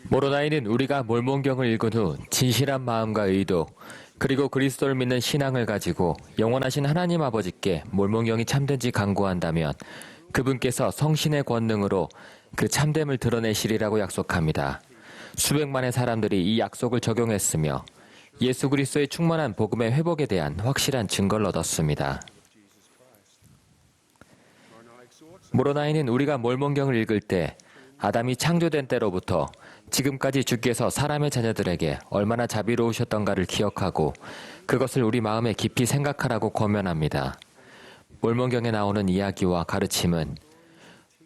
모로나이는 우리가 몰몬경을 읽은 후 진실한 마음과 의도, 그리고 그리스도를 믿는 신앙을 가지고 영원하신 하나님 아버지께 몰몬경이 참된지 간구한다면 그분께서 성신의 권능으로 그 참됨을 드러내시리라고 약속합니다. 수백만의 사람들이 이 약속을 적용했으며 예수 그리스도의 충만한 복음의 회복에 대한 확실한 증거를 얻었습니다. 모로나이는 우리가 몰몬경을 읽을 때 아담이 창조된 때로부터 지금까지 주께서 사람의 자녀들에게 얼마나 자비로우셨던가를 기억하고 그것을 우리 마음에 깊이 생각하라고 권면합니다. 몰몬경에 나오는 이야기와 가르침은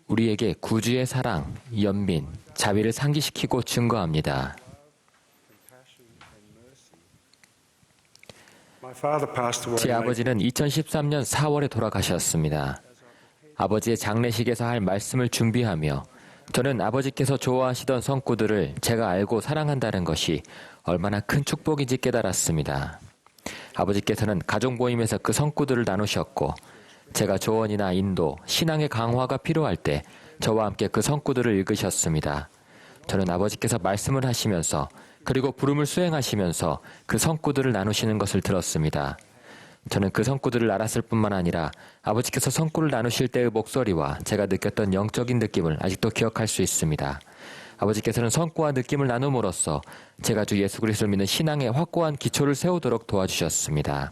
우리에게 구주의 사랑, 연민, 자비를 상기시키고 증거합니다. 제 아버지는 2013년 4월에 돌아가셨습니다. 아버지의 장례식에서 할 말씀을 준비하며 저는 아버지께서 좋아하시던 성구들을 제가 알고 사랑한다는 것이 얼마나 큰 축복인지 깨달았습니다. 아버지께서는 가족 모임에서 그 성구들을 나누셨고 제가 조언이나 인도, 신앙의 강화가 필요할 때 저와 함께 그 성구들을 읽으셨습니다. 저는 아버지께서 말씀을 하시면서 그리고 부름을 수행하시면서 그 성구들을 나누시는 것을 들었습니다. 저는 그 성구들을 알았을 뿐만 아니라 아버지께서 성구를 나누실 때의 목소리와 제가 느꼈던 영적인 느낌을 아직도 기억할 수 있습니다. 아버지께서는 성구와 느낌을 나눔으로써 제가 주 예수 그리스도를 믿는 신앙의 확고한 기초를 세우도록 도와주셨습니다.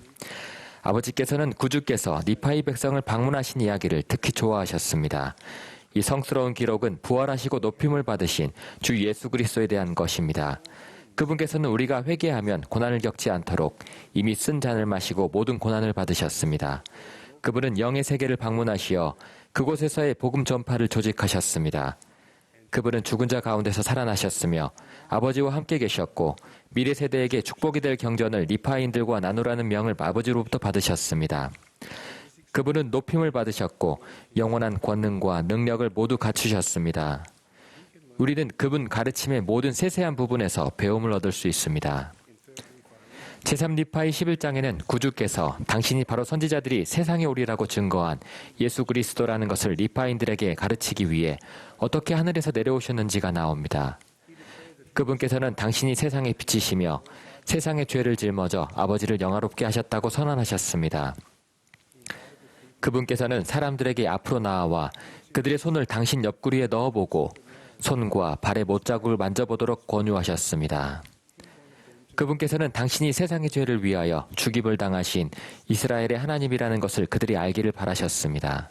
아버지께서는 구주께서 니파이 백성을 방문하신 이야기를 특히 좋아하셨습니다. 이 성스러운 기록은 부활하시고 높임을 받으신 주 예수 그리스도에 대한 것입니다. 그분께서는 우리가 회개하면 고난을 겪지 않도록 이미 쓴 잔을 마시고 모든 고난을 받으셨습니다. 그분은 영의 세계를 방문하시어 그곳에서의 복음 전파를 조직하셨습니다. 그분은 죽은 자 가운데서 살아나셨으며 아버지와 함께 계셨고 미래 세대에게 축복이 될 경전을 리파인들과 나누라는 명을 아버지로부터 받으셨습니다. 그분은 높임을 받으셨고 영원한 권능과 능력을 모두 갖추셨습니다. 우리는 그분 가르침의 모든 세세한 부분에서 배움을 얻을 수 있습니다. 제3리파이 11장에는 구주께서 당신이 바로 선지자들이 세상에 오리라고 증거한 예수 그리스도라는 것을 리파인들에게 가르치기 위해 어떻게 하늘에서 내려오셨는지가 나옵니다. 그분께서는 당신이 세상의 빛이시며 세상의 죄를 짊어져 아버지를 영화롭게 하셨다고 선언하셨습니다. 그분께서는 사람들에게 앞으로 나아와 그들의 손을 당신 옆구리에 넣어보고 손과 발의 못자국을 만져보도록 권유하셨습니다. 그분께서는 당신이 세상의 죄를 위하여 죽임을 당하신 이스라엘의 하나님이라는 것을 그들이 알기를 바라셨습니다.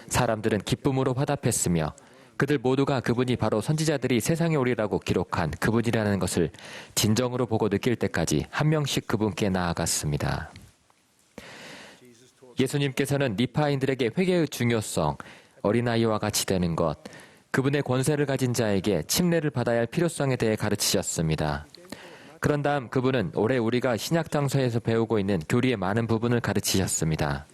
사람들은 기쁨으로 화답했으며 그들 모두가 그분이 바로 선지자들이 세상에 오리라고 기록한 그분이라는 것을 진정으로 보고 느낄 때까지 한 명씩 그분께 나아갔습니다. 예수님께서는 리파인들에게 회개의 중요성, 어린아이와 같이 되는 것, 그분의 권세를 가진 자에게 침례를 받아야 할 필요성에 대해 가르치셨습니다. 그런 다음 그분은 올해 우리가 신약장서에서 배우고 있는 교리의 많은 부분을 가르치셨습니다.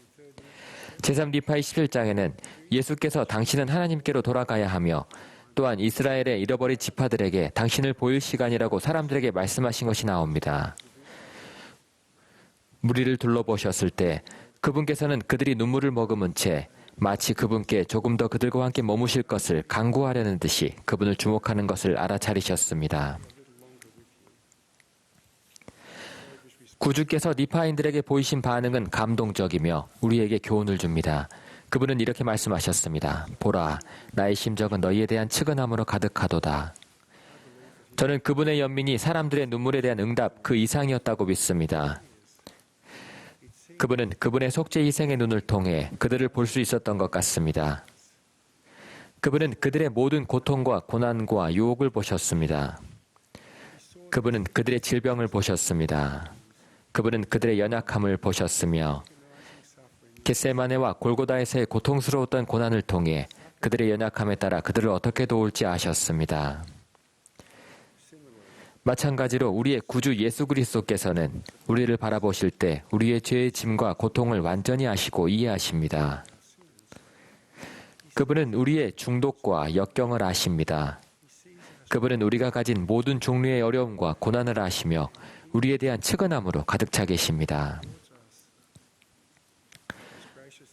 제3리파이 11장에는 예수께서 당신은 하나님께로 돌아가야 하며 또한 이스라엘의 잃어버린 지파들에게 당신을 보일 시간이라고 사람들에게 말씀하신 것이 나옵니다. 무리를 둘러보셨을 때 그분께서는 그들이 눈물을 머금은 채 마치 그분께 조금 더 그들과 함께 머무실 것을 강구하려는 듯이 그분을 주목하는 것을 알아차리셨습니다. 구주께서 리파인들에게 보이신 반응은 감동적이며 우리에게 교훈을 줍니다. 그분은 이렇게 말씀하셨습니다. 보라, 나의 심정은 너희에 대한 측은함으로 가득하도다. 저는 그분의 연민이 사람들의 눈물에 대한 응답 그 이상이었다고 믿습니다. 그분은 그분의 속죄 희생의 눈을 통해 그들을 볼 수 있었던 것 같습니다. 그분은 그들의 모든 고통과 고난과 유혹을 보셨습니다. 그분은 그들의 질병을 보셨습니다. 그분은 그들의 연약함을 보셨으며 겟세마네와 골고다에서의 고통스러웠던 고난을 통해 그들의 연약함에 따라 그들을 어떻게 도울지 아셨습니다. 마찬가지로 우리의 구주 예수 그리스도께서는 우리를 바라보실 때 우리의 죄의 짐과 고통을 완전히 아시고 이해하십니다. 그분은 우리의 중독과 역경을 아십니다. 그분은 우리가 가진 모든 종류의 어려움과 고난을 아시며 우리에 대한 측은함으로 가득 차 계십니다.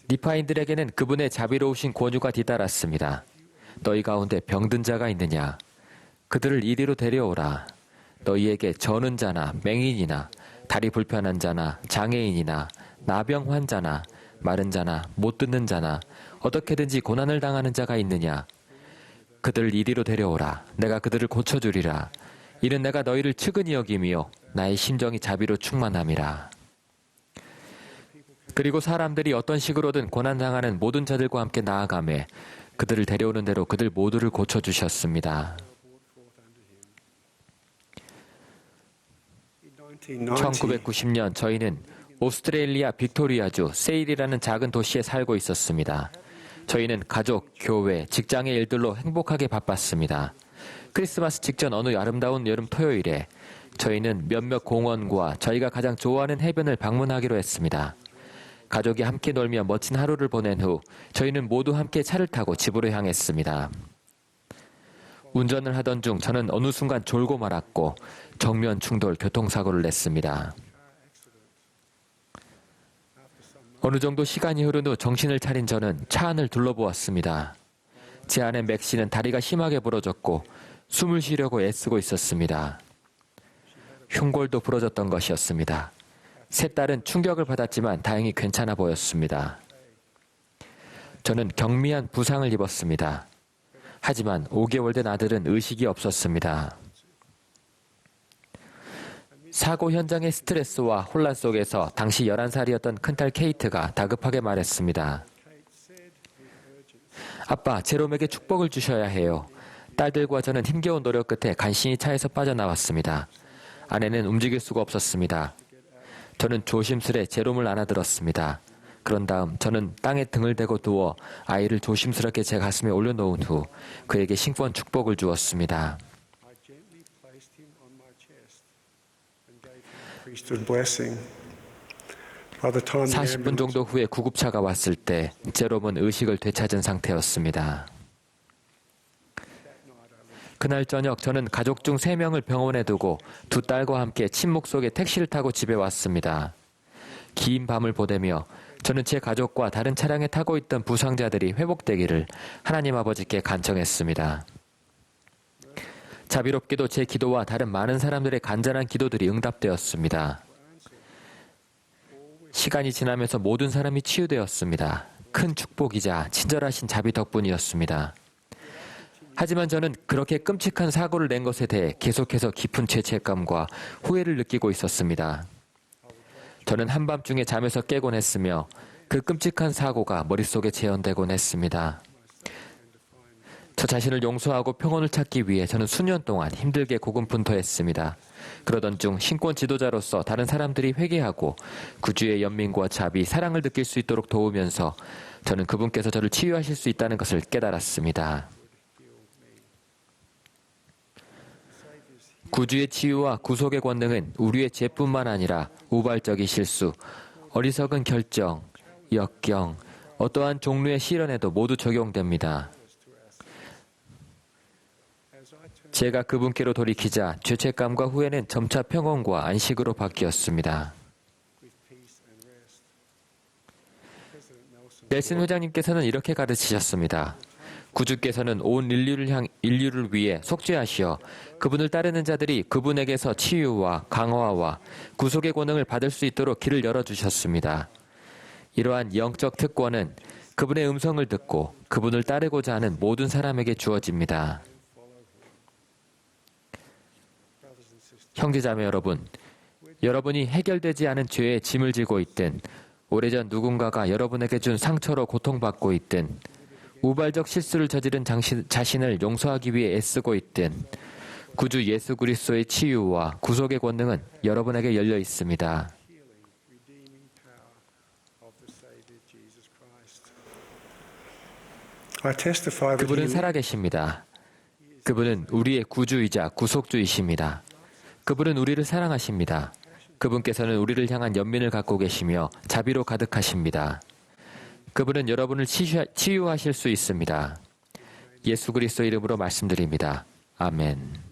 리파인들에게는 그분의 자비로우신 권유가 뒤따랐습니다. 너희 가운데 병든 자가 있느냐? 그들을 이리로 데려오라. 너희에게 저는 자나 맹인이나 다리 불편한 자나 장애인이나 나병 환자나 마른 자나 못 듣는 자나 어떻게든지 고난을 당하는 자가 있느냐? 그들을 이리로 데려오라. 내가 그들을 고쳐주리라. 이는 내가 너희를 측은히 여김이요 나의 심정이 자비로 충만함이라. 그리고 사람들이 어떤 식으로든 고난당하는 모든 자들과 함께 나아가매 그들을 데려오는 대로 그들 모두를 고쳐주셨습니다. 1990년 저희는 오스트레일리아 빅토리아주 세일이라는 작은 도시에 살고 있었습니다. 저희는 가족, 교회, 직장의 일들로 행복하게 바빴습니다. 크리스마스 직전 어느 아름다운 여름 토요일에 저희는 몇몇 공원과 저희가 가장 좋아하는 해변을 방문하기로 했습니다. 가족이 함께 놀며 멋진 하루를 보낸 후 저희는 모두 함께 차를 타고 집으로 향했습니다. 운전을 하던 중 저는 어느 순간 졸고 말았고 정면 충돌 교통사고를 냈습니다. 어느 정도 시간이 흐른 후 정신을 차린 저는 차 안을 둘러보았습니다. 제 아내 맥 씨는 다리가 심하게 부러졌고 숨을 쉬려고 애쓰고 있었습니다. 흉골도 부러졌던 것이었습니다. 세 딸은 충격을 받았지만 다행히 괜찮아 보였습니다. 저는 경미한 부상을 입었습니다. 하지만 5개월 된 아들은 의식이 없었습니다. 사고 현장의 스트레스와 혼란 속에서 당시 11살이었던 큰딸 케이트가 다급하게 말했습니다. 아빠, 제롬에게 축복을 주셔야 해요. 딸들과 저는 힘겨운 노력 끝에 간신히 차에서 빠져나왔습니다. 아내는 움직일 수가 없었습니다. 저는 조심스레 제롬을 안아들었습니다. 그런 다음 저는 땅에 등을 대고 누워 아이를 조심스럽게 제 가슴에 올려놓은 후 그에게 신권 축복을 주었습니다. 40분 정도 후에 구급차가 왔을 때 제롬은 의식을 되찾은 상태였습니다. 그날 저녁 저는 가족 중 3명을 병원에 두고 2딸과 함께 침묵 속에 택시를 타고 집에 왔습니다. 긴 밤을 보내며 저는 제 가족과 다른 차량에 타고 있던 부상자들이 회복되기를 하나님 아버지께 간청했습니다. 자비롭게도 제 기도와 다른 많은 사람들의 간절한 기도들이 응답되었습니다. 시간이 지나면서 모든 사람이 치유되었습니다. 큰 축복이자 친절하신 자비 덕분이었습니다. 하지만 저는 그렇게 끔찍한 사고를 낸 것에 대해 계속해서 깊은 죄책감과 후회를 느끼고 있었습니다. 저는 한밤중에 잠에서 깨곤 했으며 그 끔찍한 사고가 머릿속에 재현되곤 했습니다. 저 자신을 용서하고 평온을 찾기 위해 저는 수년 동안 힘들게 고군분투했습니다. 그러던 중 신권 지도자로서 다른 사람들이 회개하고 구주의 연민과 자비, 사랑을 느낄 수 있도록 도우면서 저는 그분께서 저를 치유하실 수 있다는 것을 깨달았습니다. 구주의 치유와 구속의 권능은 우리의 죄뿐만 아니라 우발적인 실수, 어리석은 결정, 역경, 어떠한 종류의 시련에도 모두 적용됩니다. 제가 그분께로 돌이키자 죄책감과 후회는 점차 평온과 안식으로 바뀌었습니다. 넬슨 회장님께서는 이렇게 가르치셨습니다. 구주께서는 온 인류를 위해 속죄하시어 그분을 따르는 자들이 그분에게서 치유와 강화와 구속의 권능을 받을 수 있도록 길을 열어주셨습니다. 이러한 영적 특권은 그분의 음성을 듣고 그분을 따르고자 하는 모든 사람에게 주어집니다. 형제자매 여러분, 여러분이 해결되지 않은 죄의 짐을 지고 있든 오래전 누군가가 여러분에게 준 상처로 고통받고 있든 우발적 실수를 저지른 자신을 용서하기 위해 애쓰고 있든 구주 예수 그리스도의 치유와 구속의 권능은 여러분에게 열려 있습니다. 그분은 살아계십니다. 그분은 우리의 구주이자 구속주이십니다. 그분은 우리를 사랑하십니다. 그분께서는 우리를 향한 연민을 갖고 계시며 자비로 가득하십니다. 그분은 여러분을 치유하실 수 있습니다. 예수 그리스도 이름으로 말씀드립니다. 아멘.